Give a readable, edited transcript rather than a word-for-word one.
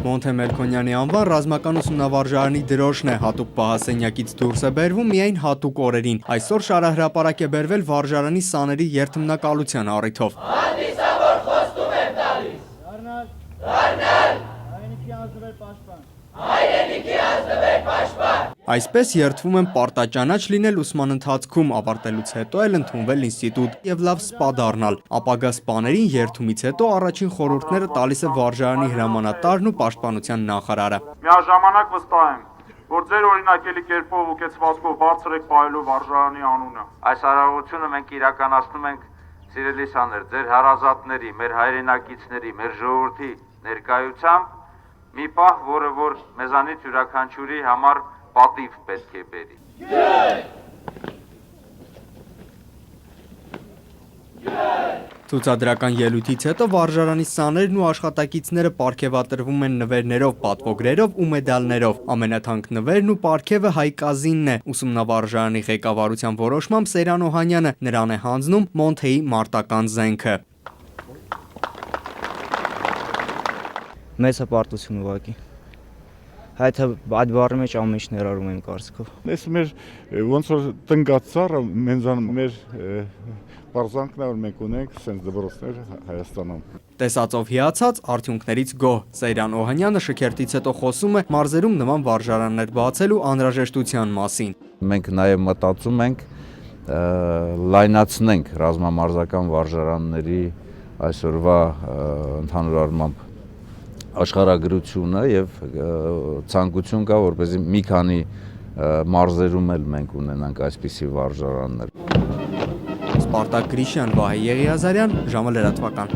Մոնթե Մելքոնյանի անվան ռազմական ուսումնավարժարանի դրոշն է հատուկ պահասենյակից դուրս է բերվում միայն հատուկ օրերին։ Այսօր շարահրապարակ է բերվել վարժարանի սաների երթմնակալության առիթով։ Հանդիսավոր խոստում եմ տալիս։ Դառնալ հայրենիքի ազնվեր պաշտպան։ Այսպես երդվում եմ պարտաճանաչ լինել ուսման ընթացքում, ավարտելուց հետո էլ ընդունվել ինստիտուտ եւ լավ սպա դառնալ։ Ապագա սպաներին երդումից հետո առաջին խորհուրդները տալիս է վարժարանի հրամանատարն ու պաշտպանության նախարարը։ Միաժամանակ վստահ եմ, որ ձեր օրինակելի կերպով ու կեցվածքով բարձր եք պահելու վարժարանի անունը։ Այս արարողությունը մենք իրականացնում ենք, սիրելի սաներ, ձեր հարազատների, մեր հայրենակիցների, մեր ժողովրդի ներկայությամբ մի պահ, որը որ մեզանից յուրաքանչյուրի համար պատիվ պետք է բերի։ Ցուցադրական ելույթից հետո վարժարանի սաներն ու աշխատակիցները պարգևատրվում են նվերներով, պատվոգրերով ու մեդալներով։ Ամենաթանկ նվերն ու պարգևը Հայկազինն է։ Ուսումնավարժարանի ղեկավարության որոշմամբ Սեյրան Օհանյանը նրան է հանձնում Մոնթեի մարտական զենքը։ Մեծ հպարտություն ուղղակի։ Այդ բառի մեջ ամեն ինչ ներառում եմ կարծիքով։ Այս մեր ոնց որ տնկած ծառը մենզան մեր բարձանքն որ մենք ունենք սենց դպրոցներ Հայաստանում։ Տեսածով հիացած արդյունքներից գոհ Սեյրան Օհանյանը շքերթից հետո խոսում է մարզերում նման վարժարաններ բացելու անհրաժեշտության մասին։ Մենք նաև մտածում ենք լայնացնենք ռազմամարզական վարժարանների այսօրվա ընդհանուր առմամբ աշխարհագրությունը եւ ցանկություն կա, որպեսզի մի քանի մարզերում էլ մենք ունենանք այսպիսի վարժարաններ։ Սպարտակ Գրիշյան, Վահե Եղիազարյան, ժամը լրատվական։